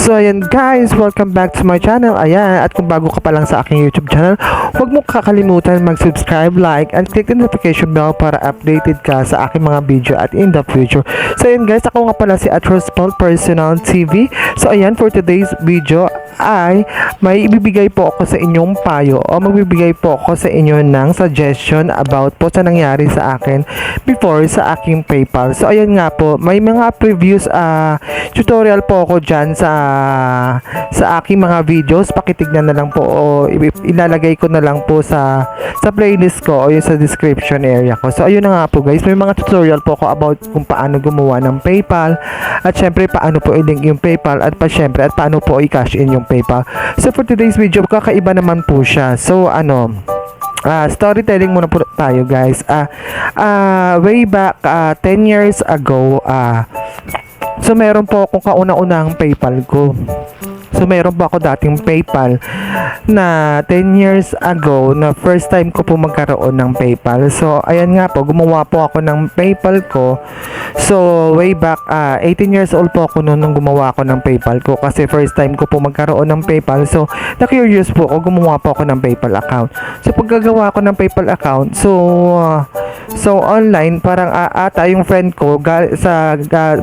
So ayan guys, welcome back to my channel. Ayan, at kung bago ka pa lang sa aking YouTube channel, huwag mo kakalimutan mag-subscribe, like, and click the notification bell para updated ka sa aking mga video at in the future. So ayan guys, ako nga pala si Atros Paul Personal TV. So ayan, for today's video ay may ibibigay po ako sa inyong payo o magbibigay po ako sa inyo ng suggestion about po sa nangyari sa akin before sa aking PayPal. So ayan nga po, may mga previous tutorial po ako dyan sa aking mga videos. Pakitignan na lang po o ilalagay ko na lang po sa playlist ko o yung sa description area ko. So ayun na nga po guys, may mga tutorial po ako about kung paano gumawa ng PayPal at syempre paano po i-link yung PayPal at syempre at paano po i-cash in yung PayPal. So for today's video, kakaiba naman po siya. So storytelling muna po tayo guys. Way back 10 years ago, so meron po akong kauna-unahang PayPal ko. So meron po ako dating PayPal na 10 years ago na first time ko po magkaroon ng PayPal. So ayan nga po, gumawa po ako ng PayPal ko. So way back 18 years old po ako noon nung gumawa ako ng PayPal ko kasi first time ko po magkaroon ng PayPal. So na-curious po ako, gumawa po ako ng PayPal account. So pagkagawa ko ng PayPal account, so online parang ata yung friend ko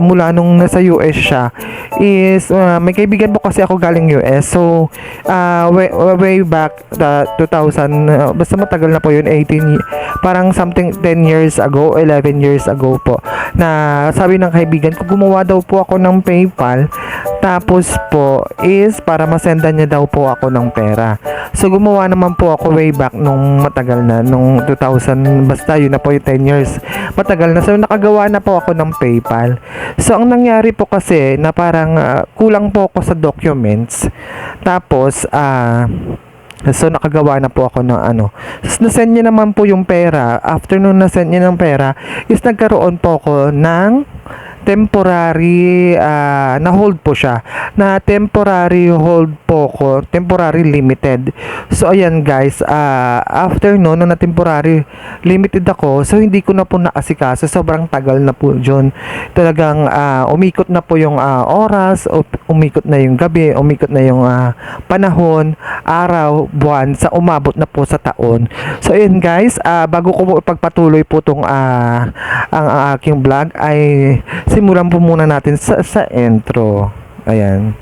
mula nung nasa US siya is may kaibigan po kasi ako galing US. So way back 2000, basta matagal na po yun, 18 parang something 10 years ago, 11 years ago po, na sabi ng kaibigan ko gumawa daw po ako ng PayPal, tapos po is para masendan niya daw po ako ng pera. So gumawa naman po ako way back nung matagal na, nung 2000, basta yun na po yung 10 years, matagal na. So nakagawa na po ako ng PayPal. So ang nangyari po kasi na parang kulang po ako sa documents. Tapos so nakagawa na po ako ng nasend niya naman po yung pera. After nung nasend niya ng pera is nagkaroon po ako ng temporary na hold po siya, na temporary hold po ko, temporary limited. So ayan guys, after no na temporary limited ako, so hindi ko na po naasikaso, sobrang tagal na po yun. Talagang umikot na po yung oras, umikot na yung gabi, umikot na yung panahon, araw, buwan, sa umabot na po sa taon. So ayan guys, bago ko po ipagpatuloy po tong ang aking vlog, ay simulan po muna natin sa intro. Ayan.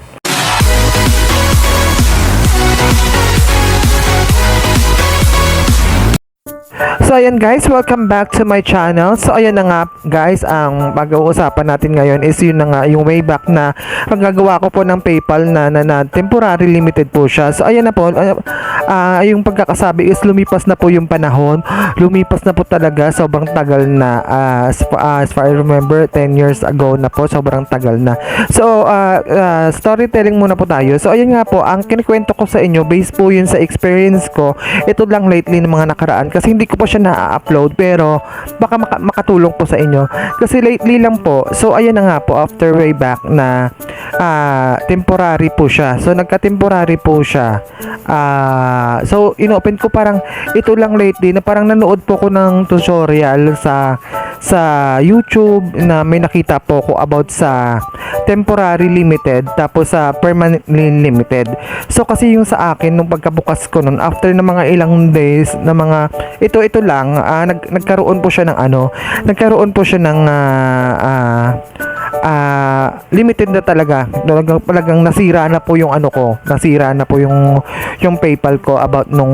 So ayan guys, welcome back to my channel. So ayan na nga guys, ang pag-uusapan natin ngayon is yun na nga, yung way back na paggagawa ko po ng PayPal na temporary limited po siya. So ayan na po, yung pagkakasabi is lumipas na po yung panahon, lumipas na po talaga, sobrang tagal na, as far I remember 10 years ago na po, sobrang tagal na. So storytelling muna po tayo. So ayan nga po, ang kinikwento ko sa inyo based po yun sa experience ko, ito lang lately ng mga nakaraan, kasi hindi ko po siya na-upload pero baka makatulong po sa inyo kasi lately lang po. So ayan na nga po, after way back na temporary po siya, so nagka-temporary po siya, so inopen ko parang ito lang lately na parang nanood po ko ng tutorial sa YouTube na may nakita po ko about sa temporary limited tapos sa permanently limited. So kasi yung sa akin nung pagkabukas ko nun, after ng mga ilang days na mga ito lang, nagkaroon po siya ng nagkaroon po siya ng limited na talaga. Talagang nasira na po yung nasira na po yung PayPal ko about nung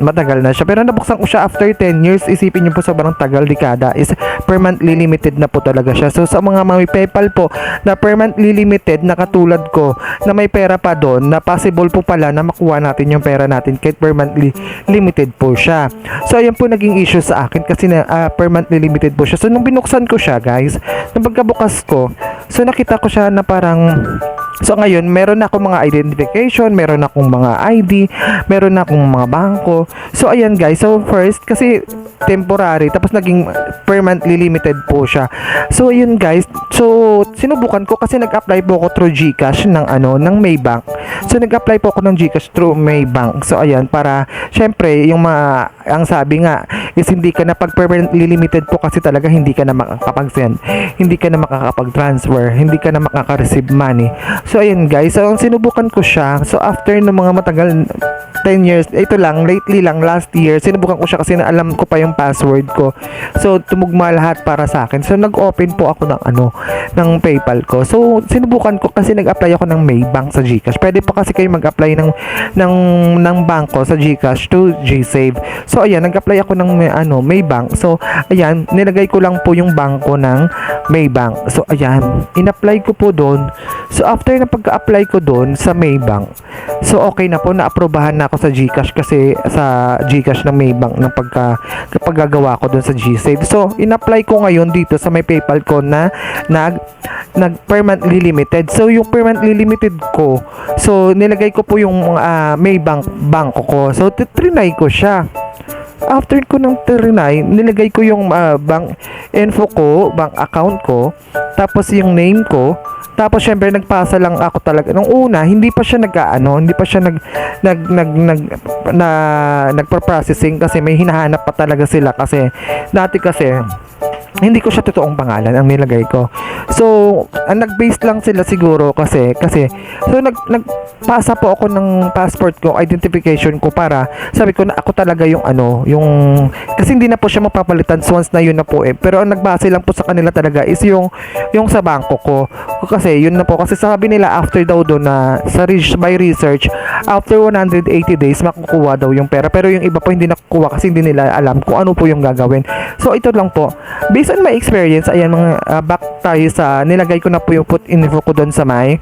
matagal na siya. Pero nabuksan ko siya after 10 years. Isipin niyo po, sobrang tagal, dekada, is permanently limited na po talaga siya. So sa mga may PayPal po na permanently limited na katulad ko na may pera pa doon, na possible po pala na makuha natin yung pera natin kahit permanently limited po siya. So ayan po naging issue sa akin kasi na permanently limited po siya. So nung binuksan ko siya guys, nung pagkabukas ko, so nakita ko siya na parang, so ngayon meron na akong mga identification, meron na akong mga ID, meron na akong mga bangko. So ayan guys, so first kasi temporary tapos naging permanently limited po siya. So ayun guys, so sinubukan ko kasi nag-apply po ako through GCash ng Maybank. So nag-apply po ako ng GCash through Maybank. So ayan, para syempre yung mga ang sabi nga is hindi ka na pag permanently limited po kasi talaga hindi ka na makakapag-send, hindi ka na makakapag-transfer, hindi ka na makaka-receive money. So ayun guys, so sinubukan ko siya. So after ng mga matagal 10 years, ito lang, lately lang, last year, sinubukan ko siya kasi na alam ko pa yung password ko. So, tumugma lahat para sa akin. So, nag-open po ako ng PayPal ko. So, sinubukan ko kasi nag-apply ako ng Maybank sa GCash. Pwede pa kasi kayo mag-apply ng bangko sa GCash to GSave. So, ayan, nag-apply ako ng Maybank. So, ayan, nilagay ko lang po yung bangko ng Maybank. So, ayan, in-apply ko po doon. So, after na pagka-apply ko doon sa Maybank, so, okay na po, na-aprobahan na ako sa GCash kasi sa GCash ng Maybank ng kapag gagawa ko doon sa GSave. So, in-apply ko ngayon dito sa may PayPal ko na nag permanently limited. So, yung permanently limited ko, so, nilagay ko po yung Maybank bangko ko. So, trinay ko siya. After ko ng trinay, nilagay ko yung bank info ko, bank account ko, tapos yung name ko. Tapos syempre nagpasa lang ako talaga. Nung una, hindi pa siya hindi pa siya nagpo-processing kasi may hinahanap pa talaga sila kasi dati kasi hindi ko siya totoong pangalan ang nilagay ko. So, nag-base lang sila siguro kasi so nagpasa po ako ng passport ko, identification ko para sabi ko na ako talaga yung kasi hindi na po siya mapapalitan once na yun na po eh. Pero ang nagbase lang po sa kanila talaga is yung sa bangko ko. Kasi yun na po kasi sabi nila after daw doon na by research after 180 days makukuha daw yung pera. Pero yung iba po hindi nakukuha kasi hindi nila alam kung ano po yung gagawin. So, ito lang po. Based on my experience, ayan back tayo sa nilagay ko na po yung put info ko doon sa may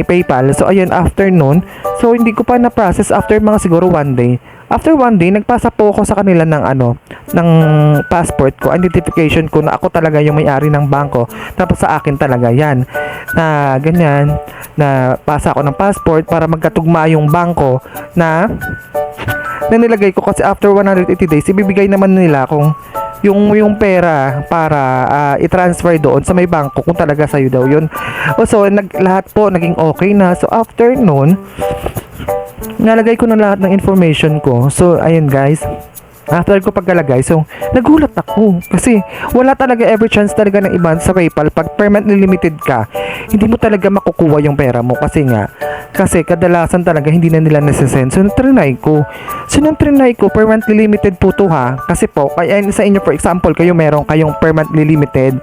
PayPal. So ayan, after nun, so hindi ko pa na-process after mga siguro 1 day. After 1 day, nagpasa po ako sa kanila ng passport ko, identification ko na ako talaga yung may-ari ng bangko. Tapos sa akin talaga yan. Na ganyan, na pasa ako ng passport para magkatugma yung bangko na nilagay ko kasi after 180 days, ibibigay naman nila kung yung pera para i-transfer doon sa may bangko kung talaga sa'yo daw yun. So, lahat po naging okay na. So, after noon, nalagay ko na lahat ng information ko. So, ayun guys. After ko pagkalagay, so nagulat ako kasi wala talaga ever chance talaga ng iba sa PayPal pag permanently limited ka, hindi mo talaga makukuha yung pera mo kasi kadalasan talaga hindi na nila nasisend. So nung trinay ko permanently limited po to ha, kasi po kaya sa inyo for example kayo meron kayong permanently limited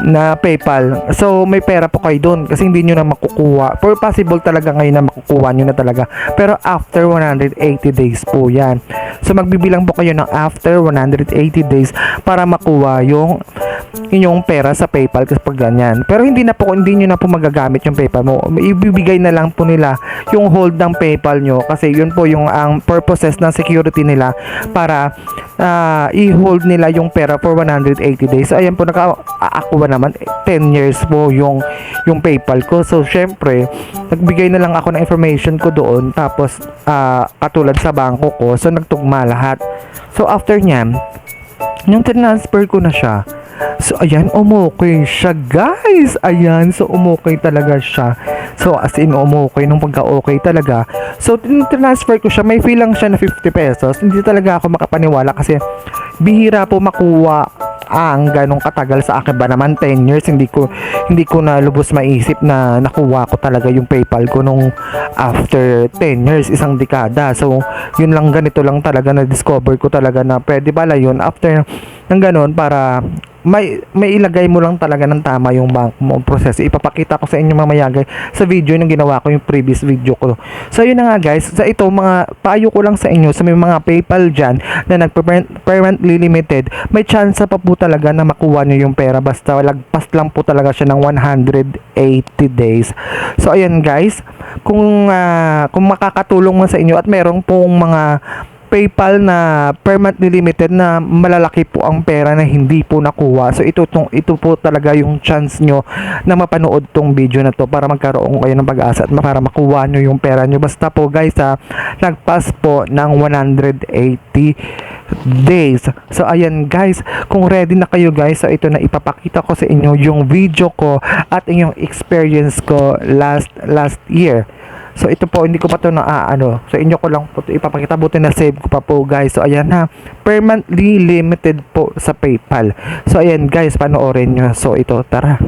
na PayPal, so may pera po kayo doon kasi hindi nyo na makukuha, for possible talaga ngayon na makukuha nyo na talaga, pero after 180 days po yan. So magbibilang po kayo ng after 180 days para makuha yung inyong pera sa PayPal kapag ganyan. Pero hindi nyo na po magagamit yung PayPal mo. Ibibigay na lang po nila yung hold ng PayPal nyo kasi yun po yung ang purposes ng security nila para i-hold nila yung pera for 180 days. So ayan po, naka-akuha naman 10 years po yung PayPal ko. So syempre, nagbigay na lang ako ng information ko doon tapos katulad sa bangko ko. So nagtugma lahat. So after nyan, yung transfer ko na siya. So ayan, umokay siya guys. Ayan, so umokay talaga siya. So as in umokay nung pagka-okay talaga. So transfer ko siya, may fee lang siya na 50 pesos. Hindi talaga ako makapaniwala kasi bihira po makuha ang ganong katagal sa akin ba naman 10 years hindi ko na lubos maisip na nakuha ko talaga yung PayPal ko nung after 10 years, isang dekada. So yun lang, ganito lang talaga na discover ko talaga na pwede pala yun after ng ganon para may ilagay mo lang talaga ng tama yung bank mo proseso. Ipapakita ko sa inyo mamaya guys sa video nung ginawa ko yung previous video ko. So yun na nga guys, sa ito mga payo ko lang sa inyo sa may mga PayPal dyan na permanently limited, may chance pa po talaga na makuha nyo yung pera basta lagpas lang po talaga siya ng 180 days. So ayan guys, kung makakatulong man sa inyo at merong pong mga PayPal na permanently limited na malalaki po ang pera na hindi po nakuha. So ito po talaga yung chance nyo na mapanood tong video na to para magkaroon kayo ng pag-asa at para makuha nyo yung pera nyo. Basta po guys nagpass po ng 180 days. So ayan guys, kung ready na kayo guys, so ito na ipapakita ko sa inyo yung video ko at yung experience ko last year. So ito po, hindi ko pa to na so inyo ko lang po to ipapakita, buti na save ko pa po guys. So ayan ha, permanently limited po sa PayPal. So ayan guys, panoorin nyo. So ito, tara.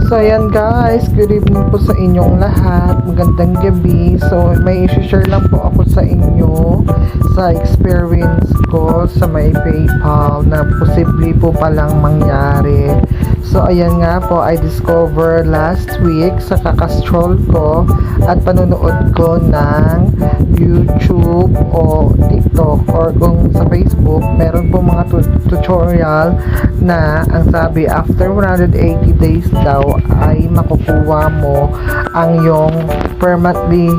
So ayan guys, good evening po sa inyong lahat, magandang gabi. So may i-share lang po ako sa inyo sa experience ko sa may PayPal na posible po palang mangyari. So ayan nga po, I discovered last week sa kakastroll ko at panonood ko ng YouTube o TikTok or kung sa Facebook, meron po mga tutorial na ang sabi after 180 days daw ay makukuha mo ang yung permanently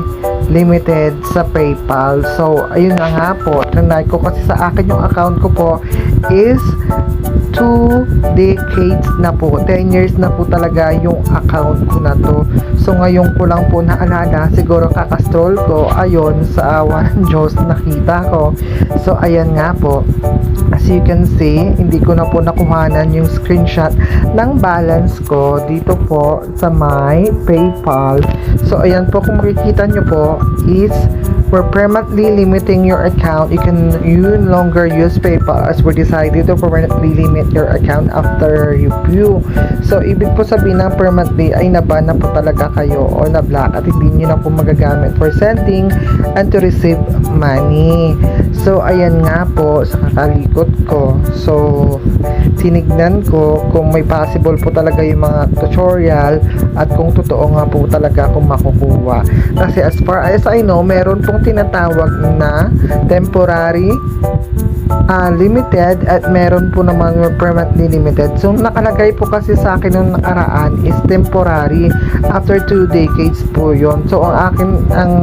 limited sa PayPal. So ayun na nga po, trinay ko kasi sa akin yung account ko po is 2 decades na po, 10 years na po talaga yung account ko na to. So ngayon ko lang po naalala, siguro kakastroll ko, ayun, sa awa ng Diyos nakita ko. So ayan nga po, as you can see, hindi ko na po nakuhanan yung screenshot ng balance ko dito po sa my PayPal. So ayan po, kung makikita nyo po is we're permanently limiting your account. You no longer use PayPal as we decided to permanently limit your account after review. So ibig po sabihin ng permanently ay naban na po talaga kayo o na-block at hindi nyo na po magagamit for sending and to receive money. So ayan nga po sa kakalikot ko. So tinignan ko kung may possible po talaga yung mga tutorial at kung totoo nga po talaga kung makukuha. Kasi as far as I know, meron pong tinatawag na temporary limited at meron po naman permanently limited. So nakalagay po kasi sa akin nung nakaraan is temporary, after 2 decades po yon. So ang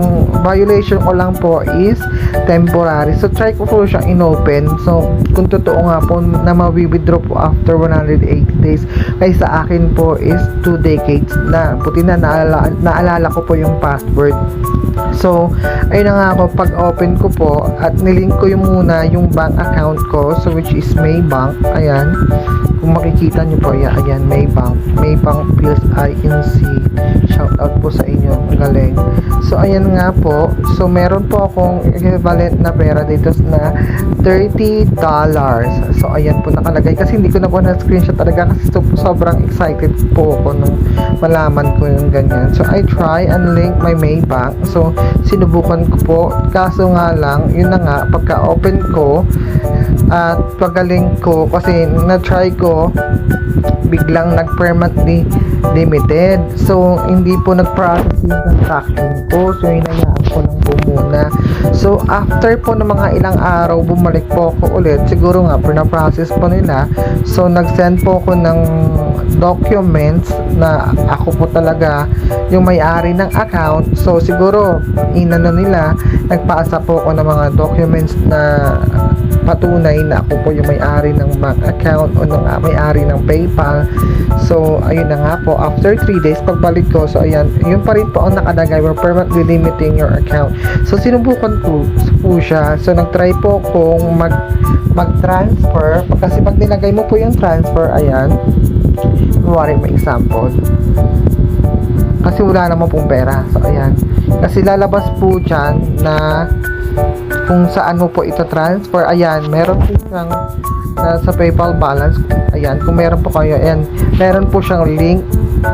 violation ko lang po is temporary. So try ko po siyang inopen. So kung totoo nga po na ma-withdraw po after 180 days, kaya sa akin po is 2 decades na. Puti na naalala ko po yung password. So ayun na nga ako, pag open ko po at nilink ko yung muna yung bank account ko, so which is Maybank. Ayan, kung makikita nyo po, ayan, Maybank Bills INC. Shout out po sa inyo, ang galing. So ayan nga po, so meron po akong equivalent na pera dito na $30. So ayan po nakalagay, kasi hindi ko na po na screenshot talaga kasi sobrang excited po ako nung malaman ko yung ganyan. So I try and link my Maybank. So sinubukan ko po, kaso nga lang, yun na nga, pagka open ko at pagaling ko, kasi na-try ko, biglang nag-permanently limited. So hindi po nag-process yung transaction ko. So hinayaan ko lang po muna. So after po ng mga ilang araw, bumalik po ako ulit. Siguro nga po na-process po nila. So nag-send po ako ng documents na ako po talaga yung may-ari ng account. So siguro inano nila, nagpaasa po ako ng mga documents na patunay na ako po yung may-ari ng bank account o ng may-ari ng PayPal. So ayun na nga po, after 3 days pagbalik ko, so ayan, yun pa rin po ang nakalagay, we're permanently limiting your account. So sinubukan po siya. So nagtry po kung mag-transfer, kasi pag nilagay mo po yung transfer, ayan, kunwari may example, kasi wala naman pong pera. So ayan, kasi lalabas po dyan na kung saan mo po ito transfer. Ayan, meron po siyang sa PayPal balance. Ayan, kung meron po kayo, ayan, meron po siyang link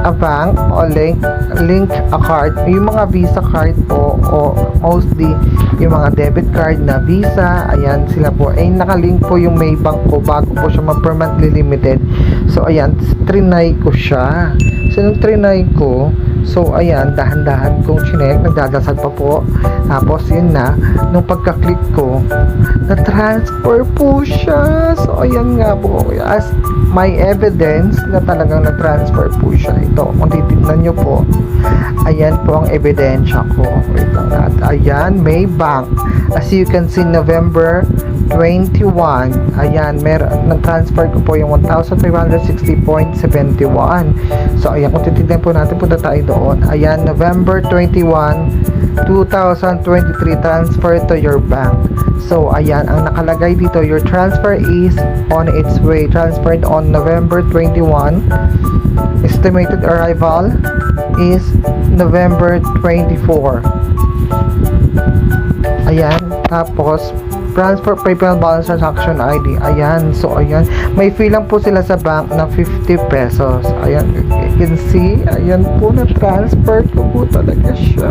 a bank o link a card. Yung mga Visa card po o mostly yung mga debit card na Visa, ayan, sila po ay nakalink po yung Maybank ko bago po siya mag-permanently limited. So ayan, trinay ko siya. So nung trinay ko, so ayan, dahan-dahan kong chinek, nagdadasal pa po. Tapos yun na, nung pagka-click ko, na-transfer po siya. So ayan nga po, as my evidence na talagang na-transfer po siya. Ito, kung titignan nyo po, ayan po ang ebidensya ko. Wait lang natin. Ayan, Maybank. As you can see, November 21. Ayan, na-transfer ko po yung 1,560.71. So ayan, kung titignan po natin, punta tayo doon. Ayan, November 21, 2023, transfer to your bank. So, ayan, ang nakalagay dito, your transfer is on its way. Transferred on November 21. Estimated arrival is November 24. Ayan, tapos transfer PayPal balance transaction ID. Ayan, so ayan, may fee lang po sila sa bank na 50 pesos. Ayan, you can see, ayan po, na transfer ko po talaga siya.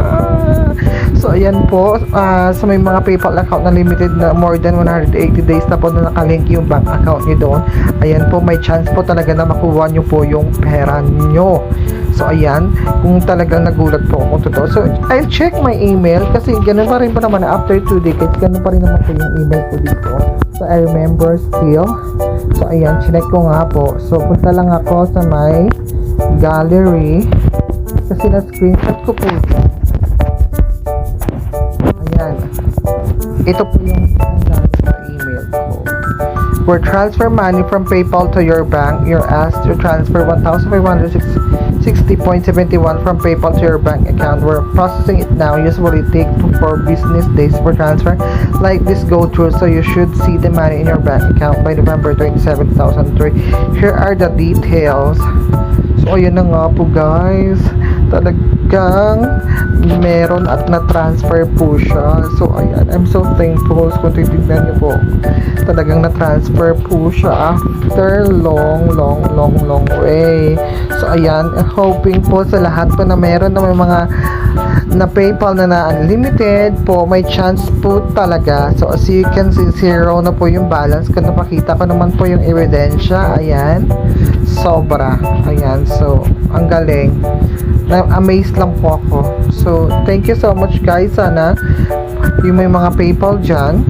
So ayan po, sa may mga PayPal account na limited na more than 180 days na po na nakalink yung bank account niyo doon, ayan po, may chance po talaga na makuha nyo po yung pera nyo. So ayan, kung talagang nagulat po kung totoo. So I'll check my email kasi ganun pa rin po naman after 2 decades, ganun pa rin naman po yung email ko dito. So I remember still. So ayan, chinek ko nga po. So punta lang ako sa my gallery kasi na-screenshot ko po ito. Ayan. Ito po yung galing sa email ko. For transfer money from PayPal to your bank, you're asked to transfer 1,560.71 from PayPal to your bank account. We're processing it now. Usually take 2 to 4 business days for transfer like this go through, so you should see the money in your bank account by November 27, 2003. Here are the details. So ayun na nga po guys, talagang meron at na-transfer po siya. So ayan, I'm so thankful. Kung titignan niyo po, talagang na-transfer po siya after long way. So ayan, hoping po sa lahat po na meron na may mga na PayPal na unlimited po, may chance po talaga. So as you can see, zero na po yung balance. Kung napakita ko naman po yung ebidensya, ayan, sobra, ayan. So ang galing, na-amaze lang po ako. So thank you so much guys. Sana yung may mga PayPal dyan,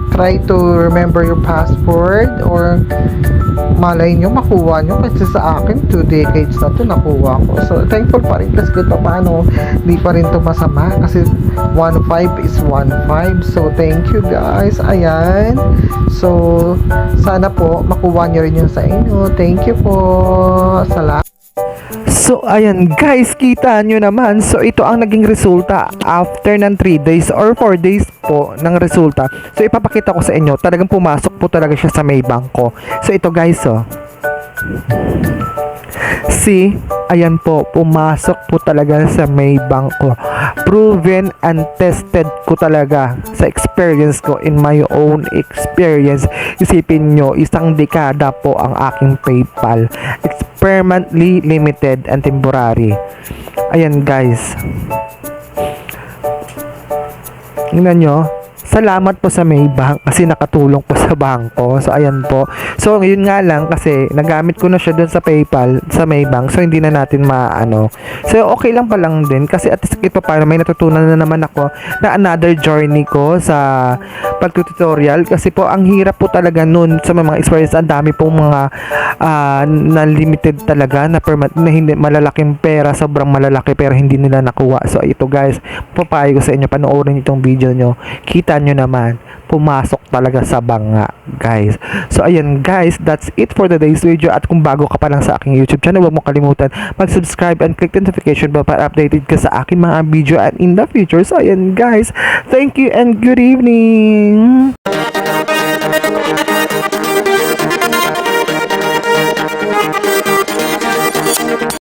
try to remember your password, or malay nyo makuha nyo, kasi sa akin 2 decades na to nakuha ko. So thankful pa rin kasi kahit paano di pa rin to masama kasi 1.5 is 1.5. So thank you guys. Ayan, so sana po makuha nyo rin yun sa inyo. Thank you po, salamat. So ayan guys, kita nyo naman. So ito ang naging resulta after ng 3 days or 4 days po ng resulta. So ipapakita ko sa inyo, talagang pumasok po talaga siya sa may bangko. So ito guys, oh, see, ayan po, pumasok po talaga sa may bangko. Proven and tested ko talaga sa experience ko, in my own experience. Isipin nyo, 1 dekada po ang aking PayPal. Permanently limited and temporary. Ayan guys, tingnan nyo, salamat po sa Maybank kasi nakatulong po sa bangko. So ayan po. So yun nga lang kasi nagamit ko na siya doon sa PayPal sa Maybank. So hindi na natin maano. So okay lang pa lang din kasi at least ito para may natutunan na naman ako na another journey ko sa pagtututorial, kasi po ang hirap po talaga noon sa mga experience. Ang dami pong mga na limited talaga na permanent na hindi malalaking pera, sobrang malalaki pero hindi nila nakuha. So ito guys, papayo ko sa inyo, panoorin itong video nyo. Kita nyo naman, pumasok talaga sa banga guys. So ayan guys, that's it for today's video. At kung bago ka pa lang sa aking YouTube channel, huwag mo kalimutan mag-subscribe and click the notification bell para updated ka sa aking mga video and in the future. So ayan guys, thank you and good evening.